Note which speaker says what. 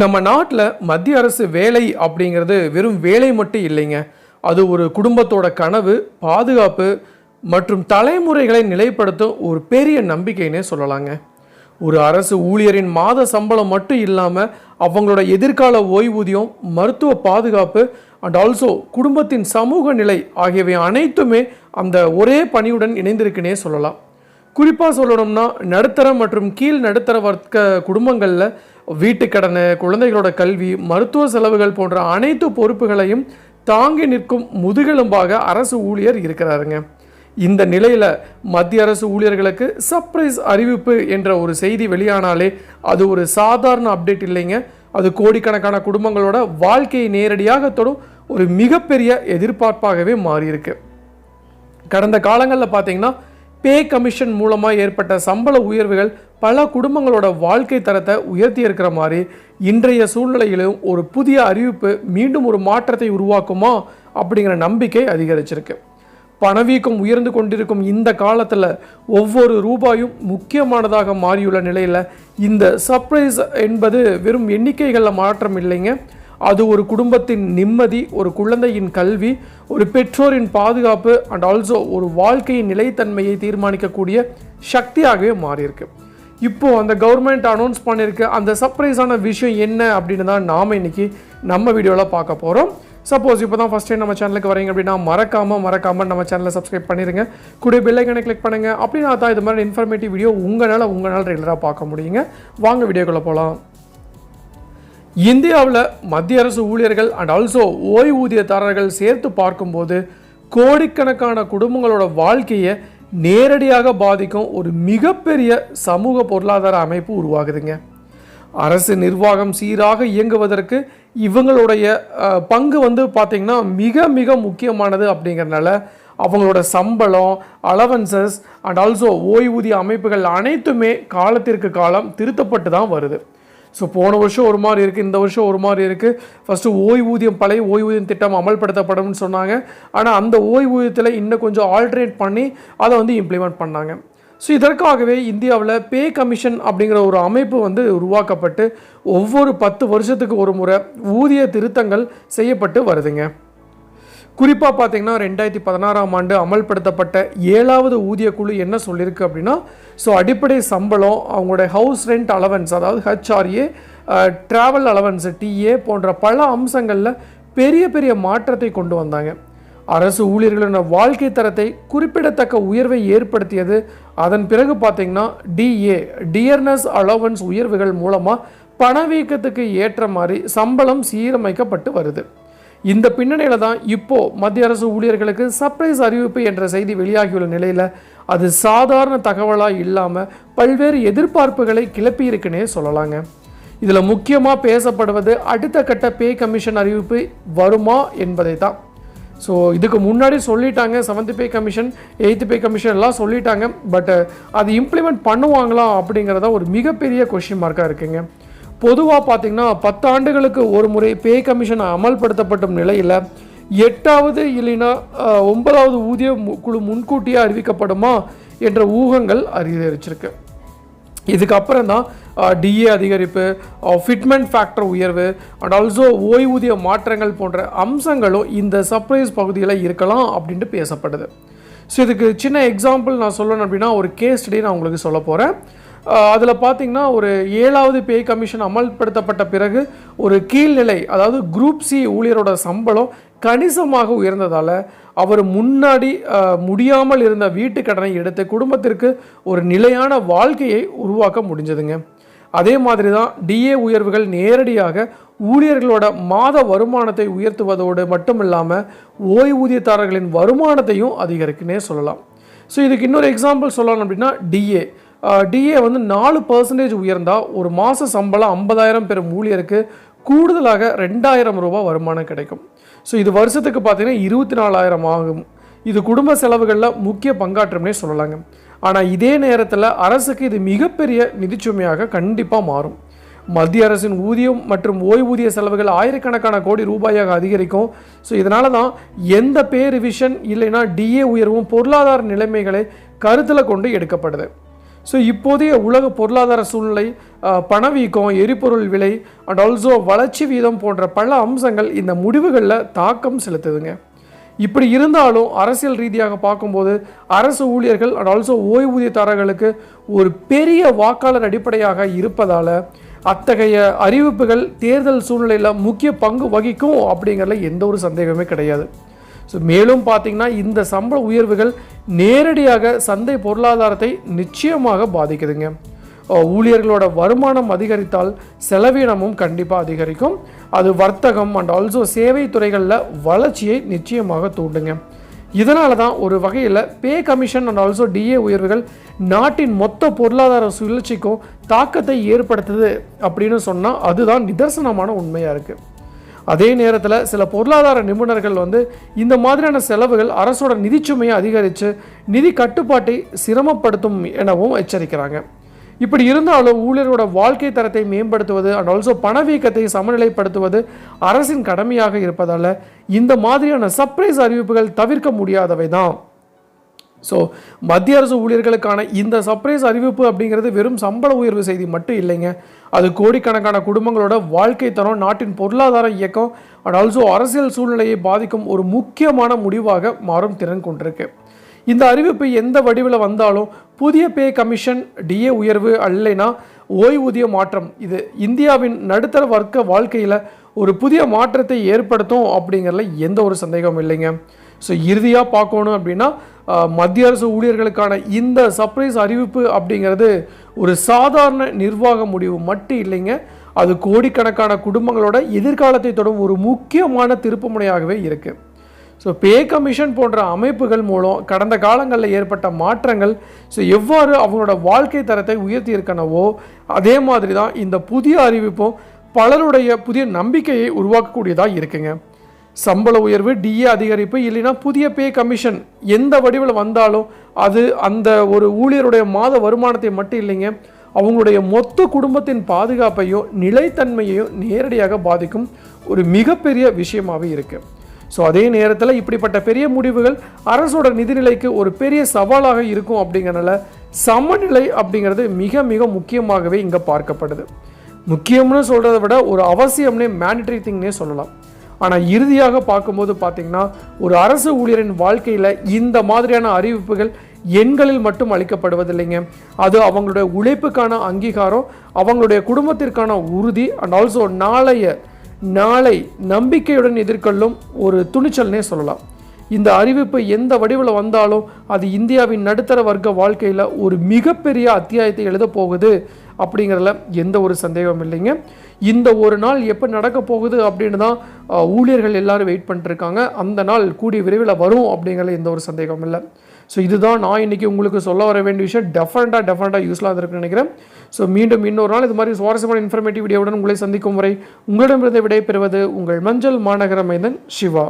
Speaker 1: நம்ம நாட்டில் மத்திய அரசு வேலை அப்படிங்கிறது வெறும் வேலை மட்டும் இல்லைங்க. அது ஒரு குடும்பத்தோட கனவு, பாதுகாப்பு மற்றும் தலைமுறைகளை நிலைப்படுத்தும் ஒரு பெரிய நம்பிக்கைன்னே சொல்லலாங்க. ஒரு அரசு ஊழியரின் மாத சம்பளம் மட்டும் இல்லாமல் அவங்களோட எதிர்கால ஓய்வூதியம், மருத்துவ பாதுகாப்பு அண்ட் ஆல்சோ குடும்பத்தின் சமூக நிலை ஆகியவை அனைத்துமே அந்த ஒரே பணியுடன் இணைந்திருக்குன்னே சொல்லலாம். குறிப்பாக சொல்லணும்னா நடுத்தர மற்றும் கீழ் நடுத்தர வர்க்க குடும்பங்களில் வீட்டுக்கடனை, குழந்தைகளோட கல்வி, மருத்துவ செலவுகள் போன்ற அனைத்து பொறுப்புகளையும் தாங்கி நிற்கும் முதுகெலும்பாக அரசு ஊழியர் இருக்கிறாருங்க. இந்த நிலையில் மத்திய அரசு ஊழியர்களுக்கு சர்ப்ரைஸ் அறிவிப்பு என்ற ஒரு செய்தி வெளியானாலே அது ஒரு சாதாரண அப்டேட் இல்லைங்க. அது கோடிக்கணக்கான குடும்பங்களோட வாழ்க்கையை நேரடியாக தொடும் ஒரு மிகப்பெரிய எதிர்பார்ப்பாகவே மாறியிருக்கு. கடந்த காலங்களில் பார்த்தீங்கன்னா பே கமிஷன் மூலமாக ஏற்பட்ட சம்பள உயர்வுகள் பல குடும்பங்களோட வாழ்க்கை தரத்தை உயர்த்தி இருக்கிற மாதிரி இன்றைய சூழ்நிலையிலும் ஒரு புதிய அறிவிப்பு மீண்டும் ஒரு மாற்றத்தை உருவாக்குமா அப்படிங்கிற நம்பிக்கை அதிகரிச்சிருக்கு. பணவீக்கம் உயர்ந்து கொண்டிருக்கும் இந்த காலத்தில் ஒவ்வொரு ரூபாயும் முக்கியமானதாக மாறியுள்ள நிலையில் இந்த சர்ப்ரைஸ் என்பது வெறும் எண்ணிக்கைகளில் மாற்றம் இல்லைங்க. அது ஒரு குடும்பத்தின் நிம்மதி, ஒரு குழந்தையின் கல்வி, ஒரு பெற்றோரின் பாதுகாப்பு அண்ட் ஆல்சோ ஒரு வாழ்க்கையின் நிலைத்தன்மையை தீர்மானிக்கக்கூடிய சக்தியாகவே மாறியிருக்கு. இப்போது அந்த கவர்மெண்ட் அனௌன்ஸ் பண்ணியிருக்க அந்த சர்ப்ரைஸான விஷயம் என்ன அப்படின்னு தான் நாம் இன்றைக்கி நம்ம வீடியோவில் பார்க்க போகிறோம். சப்போஸ் இப்போ தான் ஃபஸ்ட் டைம் நம்ம சேனலுக்கு வரீங்க அப்படின்னா மறக்காமல் நம்ம சேனலை சப்ஸ்கிரைப் பண்ணிடுங்க. கூட பெல் ஐக்கானை கிளிக் பண்ணுங்கள். அப்படின்னா தான் இது மாதிரி இன்ஃபர்மேட்டிவ் வீடியோ உங்களால் ரெகுலராக பார்க்க முடியுங்க. வாங்க வீடியோக்குள்ளே போகலாம். இந்தியாவில் மத்திய அரசு ஊழியர்கள் அண்ட் ஆல்சோ ஓய்வூதியதாரர்கள் சேர்த்து பார்க்கும்போது கோடிக்கணக்கான குடும்பங்களோட வாழ்க்கையை நேரடியாக பாதிக்கும் ஒரு மிகப்பெரிய சமூக பொருளாதார அமைப்பு உருவாகுதுங்க. அரசு நிர்வாகம் சீராக இயங்குவதற்கு இவங்களுடைய பங்கு பார்த்திங்கன்னா மிக மிக முக்கியமானது. அப்படிங்கிறதுனால அவங்களோட சம்பளம், அலவன்சஸ் அண்ட் ஆல்சோ ஓய்வூதிய அமைப்புகள் அனைத்துமே காலத்திற்கு காலம் திருத்தப்பட்டு தான் வருது. ஸோ போன வருஷம் ஒரு மாதிரி இருக்குது, இந்த வருஷம் ஒரு மாதிரி இருக்குது. ஃபஸ்ட்டு பழைய ஓய்வூதியம் திட்டம் அமல்படுத்தப்படும்னு சொன்னாங்க. ஆனால் அந்த ஓய்வூதியத்தில் இன்னும் கொஞ்சம் ஆல்ட்ரேட் பண்ணி அதை இம்ப்ளிமெண்ட் பண்ணாங்க. ஸோ இதற்காகவே இந்தியாவில் பே கமிஷன் அப்படிங்கிற ஒரு அமைப்பு உருவாக்கப்பட்டு ஒவ்வொரு 10 வருஷத்துக்கு ஒரு முறை ஊதிய திருத்தங்கள் செய்யப்பட்டு வருதுங்க. குறிப்பாக பார்த்திங்கன்னா 2016ஆம் ஆண்டு அமல்படுத்தப்பட்ட 7வது ஊதிய குழு என்ன சொல்லியிருக்கு அப்படின்னா, ஸோ அடிப்படை சம்பளம், அவங்களோட ஹவுஸ் ரெண்ட் அலவன்ஸ் அதாவது HRA, ட்ராவல் அலவன்ஸ் TA போன்ற பல அம்சங்களில் பெரிய பெரிய மாற்றத்தை கொண்டு வந்தாங்க. அரசு ஊழியர்களின் வாழ்க்கை தரத்தை குறிப்பிடத்தக்க உயர்வை ஏற்படுத்தியது. அதன் பிறகு பார்த்திங்கன்னா டியர்னஸ் அலவன்ஸ் உயர்வுகள் மூலமாக பணவீக்கத்துக்கு ஏற்ற மாதிரி சம்பளம் சீரமைக்கப்பட்டு வருது. இந்த பின்னணியில் தான் இப்போது மத்திய அரசு ஊழியர்களுக்கு சர்ப்ரைஸ் அறிவிப்பு என்ற செய்தி வெளியாகியுள்ள நிலையில் அது சாதாரண தகவலாக இல்லாமல் பல்வேறு எதிர்பார்ப்புகளை கிளப்பியிருக்குன்னே சொல்லலாங்க. இதில் முக்கியமாக பேசப்படுவது அடுத்த கட்ட பே கமிஷன் அறிவிப்பு வருமா என்பதை தான். ஸோ இதுக்கு முன்னாடி சொல்லிட்டாங்க, 7th pay commission, 8th pay commission எல்லாம் சொல்லிட்டாங்க. பட் அது இம்ப்ளிமெண்ட் பண்ணுவாங்களா அப்படிங்கிறத ஒரு மிகப்பெரிய கொஸ்டின் மார்க்காக இருக்குங்க. பொதுவாக பார்த்திங்கன்னா 10 ஆண்டுகளுக்கு ஒரு முறை பே கமிஷன் அமல்படுத்தப்படும் நிலையில் 8வது இல்லைன்னா 9வது ஊதிய குழு முன்கூட்டியே அறிவிக்கப்படுமா என்ற ஊகங்கள் அதிகரிச்சிருக்கு. இதுக்கப்புறம் தான் DA அதிகரிப்பு, ஃபிட்மெண்ட் ஃபேக்டர் உயர்வு அண்ட் ஆல்சோ ஓய்வூதிய மாற்றங்கள் போன்ற அம்சங்களும் இந்த சர்ப்ரைஸ் பகுதியில் இருக்கலாம் அப்படின்ட்டு பேசப்படுது. ஸோ இதுக்கு சின்ன எக்ஸாம்பிள் நான் சொல்லணும் அப்படின்னா ஒரு கேஸ் ஸ்டடி நான் உங்களுக்கு சொல்ல போகிறேன். அதில் பார்த்திங்கன்னா ஒரு 7வது பே கமிஷன் அமல்படுத்தப்பட்ட பிறகு ஒரு கீழ்நிலை அதாவது குரூப் C ஊழியரோட சம்பளம் கணிசமாக உயர்ந்ததால் அவர் முன்னாடி முடியாமல் இருந்த வீட்டு கடனை எடுத்து குடும்பத்திற்கு ஒரு நிலையான வாழ்க்கையை உருவாக்க முடிஞ்சதுங்க. அதே மாதிரி தான் DA உயர்வுகள் நேரடியாக ஊழியர்களோட மாத வருமானத்தை உயர்த்துவதோடு மட்டும் இல்லாமல் ஓய்வூதியதாரர்களின் வருமானத்தையும் அதிகரிக்குன்னே சொல்லலாம். ஸோ இதுக்கு இன்னொரு எக்ஸாம்பிள் சொல்லணும் அப்படின்னா DA 4% உயர்ந்தால் ஒரு மாத சம்பளம் 50,000 பெறும் ஊழியருக்கு கூடுதலாக 2,000 ரூபாய் வருமானம் கிடைக்கும். ஸோ இது வருஷத்துக்கு பார்த்திங்கன்னா 24,000 ஆகும். இது குடும்ப செலவுகளில் முக்கிய பங்காற்றும்னே சொல்லலாங்க. ஆனால் இதே நேரத்தில் அரசுக்கு இது மிகப்பெரிய நிதிச்சுமையாக கண்டிப்பாக மாறும். மத்திய அரசின் ஊதியம் மற்றும் ஓய்வூதிய செலவுகள் ஆயிரக்கணக்கான கோடி ரூபாயாக அதிகரிக்கும். ஸோ இதனால தான் எந்த பே ரிவிஷன் இல்லைன்னா DA உயர்வும் பொருளாதார நிலைமைகளை கருத்தில் கொண்டு எடுக்கப்படுது. ஸோ இப்போதைய உலக பொருளாதார சூழ்நிலை, பணவீக்கம், எரிபொருள் விலை அண்ட் ஆல்சோ வளர்ச்சி வீதம் போன்ற பல அம்சங்கள் இந்த முடிவுகளில் தாக்கம் செலுத்துதுங்க. இப்படி இருந்தாலும் அரசியல் ரீதியாக பார்க்கும்போது அரசு ஊழியர்கள் அண்ட் ஆல்சோ ஓய்வூதியதாரர்களுக்கு ஒரு பெரிய வாக்காளர் அடிப்படையாக இருப்பதால் அத்தகைய அறிவிப்புகள் தேர்தல் சூழ்நிலையில் முக்கிய பங்கு வகிக்கும் அப்படிங்கிறதுல எந்த ஒரு சந்தேகமே கிடையாது. ஸோ மேலும் பார்த்திங்கன்னா இந்த சம்பள உயர்வுகள் நேரடியாக சந்தை பொருளாதாரத்தை நிச்சயமாக பாதிக்குதுங்க. ஊழியர்களோட வருமானம் அதிகரித்தால் செலவினமும் கண்டிப்பாக அதிகரிக்கும். அது வர்த்தகம் அண்ட் ஆல்சோ சேவை துறைகளில் வளர்ச்சியை நிச்சயமாக தூண்டுங்க. இதனால தான் ஒரு வகையில் pay commission and also DA உயர்வுகள் நாட்டின் மொத்த பொருளாதார சுழற்சிக்கும் தாக்கத்தை ஏற்படுத்துது அப்படின்னு சொன்னால் அதுதான் நிதர்சனமான உண்மையாக இருக்குது. அதே நேரத்தில் சில பொருளாதார நிபுணர்கள் இந்த மாதிரியான செலவுகள் அரசோட நிதிச்சுமையை அதிகரித்து நிதி கட்டுப்பாட்டை சிரமப்படுத்தும் எனவும் எச்சரிக்கிறாங்க. இப்படி இருந்தாலும் ஊழியர்களோட வாழ்க்கை தரத்தை மேம்படுத்துவது அண்ட் ஆல்சோ பணவீக்கத்தை சமநிலைப்படுத்துவது அரசின் கடமையாக இருப்பதால் இந்த மாதிரியான சர்ப்ரைஸ் அறிவிப்புகள் தவிர்க்க முடியாதவை தான். ஸோ மத்திய அரசு ஊழியர்களுக்கான இந்த சர்ப்ரைஸ் அறிவிப்பு அப்படிங்கிறது வெறும் சம்பள உயர்வு செய்தி மட்டும் இல்லைங்க. அது கோடிக்கணக்கான குடும்பங்களோட வாழ்க்கை தரம், நாட்டின் பொருளாதார இயக்கம் அண்ட் ஆல்சோ அரசியல் சூழ்நிலையை பாதிக்கும் ஒரு முக்கியமான முடிவாக மாறும் திறன் கொண்டிருக்கு. இந்த அறிவிப்பு எந்த வடிவில் வந்தாலும் புதிய பே கமிஷன், டிஏ உயர்வு அல்லைனா ஓய்வூதிய மாற்றம், இது இந்தியாவின் நடுத்தர வர்க்க வாழ்க்கையில் ஒரு புதிய மாற்றத்தை ஏற்படுத்தும் அப்படிங்கிறதுல எந்த ஒரு சந்தேகமும் இல்லைங்க. ஸோ இறுதியாக பார்க்கணும் அப்படின்னா மத்திய அரசு ஊழியர்களுக்கான இந்த சர்ப்ரைஸ் அறிவிப்பு அப்படிங்கிறது ஒரு சாதாரண நிர்வாக முடிவு மட்டும் இல்லைங்க. அது கோடிக்கணக்கான குடும்பங்களோட எதிர்காலத்தை தொடும் ஒரு முக்கியமான திருப்புமுனையாகவே இருக்குது. ஸோ பே கமிஷன் போன்ற அமைப்புகள் மூலம் கடந்த காலங்களில் ஏற்பட்ட மாற்றங்கள் எவ்வாறு அவங்களோட வாழ்க்கை தரத்தை உயர்த்தி இருக்கனவோ அதே மாதிரி தான் இந்த புதிய அறிவிப்பும் பலருடைய புதிய நம்பிக்கையை உருவாக்கக்கூடியதாக இருக்குங்க. சம்பள உயர்வு, டிஏ அதிகரிப்பு இல்லைனா புதிய பே கமிஷன் எந்த வடிவில் வந்தாலும் அது அந்த ஒரு ஊழியருடைய மாத வருமானத்தை மட்டும் இல்லைங்க, அவங்களுடைய மொத்த குடும்பத்தின் பாதுகாப்பையும் நிலைத்தன்மையையும் நேரடியாக பாதிக்கும் ஒரு மிகப்பெரிய விஷயமாகவே இருக்குது. ஸோ அதே நேரத்தில் இப்படிப்பட்ட பெரிய முடிவுகள் அரசோட நிதிநிலைக்கு ஒரு பெரிய சவாலாக இருக்கும். அப்படிங்கிறனால சமநிலை அப்படிங்கிறது மிக மிக முக்கியமாகவே இங்கே பார்க்கப்படுது. முக்கியம்னு சொல்கிறத விட ஒரு அவசியம்னே, மேண்டட்டரி திங்னே சொல்லலாம். ஆனால் இறுதியாக பார்க்கும்போது பார்த்திங்கன்னா ஒரு அரசு ஊழியரின் வாழ்க்கையில் இந்த மாதிரியான அறிவிப்புகள் எண்களில் மட்டும் அளிக்கப்படுவதில்லைங்க. அது அவங்களுடைய உழைப்புக்கான அங்கீகாரம், அவங்களுடைய குடும்பத்திற்கான உறுதி அண்ட் ஆல்சோ நாளை நம்பிக்கையுடன் எதிர்கொள்ளும் ஒரு துணிச்சல்னே சொல்லலாம். இந்த அறிவிப்பு எந்த வடிவில் வந்தாலும் அது இந்தியாவின் நடுத்தர வர்க்க வாழ்க்கையில் ஒரு மிகப்பெரிய அத்தியாயத்தை எழுத போகுது அப்படிங்கிறதுல எந்த ஒரு சந்தேகமும் இல்லைங்க. இந்த ஒரு நாள் எப்போ நடக்க போகுது அப்படின்னு தான் ஊழியர்கள் எல்லாரும் வெயிட் பண்ணிட்டுருக்காங்க. அந்த நாள் கூடிய விரைவில் வரும் அப்படிங்கிறதுல எந்த ஒரு சந்தேகமும் இல்லை. ஸோ இதுதான் நான் இன்றைக்கி உங்களுக்கு சொல்ல வர வேண்டிய விஷயம். டெஃபரெண்ட்டாக யூஸ்ஃபுல்லாக இருக்குன்னு நினைக்கிறேன். ஸோ மீண்டும் இன்னொரு நாள் இது மாதிரி சுவாரஸ்யமான இன்ஃபர்மேட்டிவ் வீடியோவுடன் உங்களை சந்திக்கும் வரை உங்களிடமிருந்து விடைபெறுவது உங்கள் மஞ்சள் மாநகர மைந்தன் சிவா.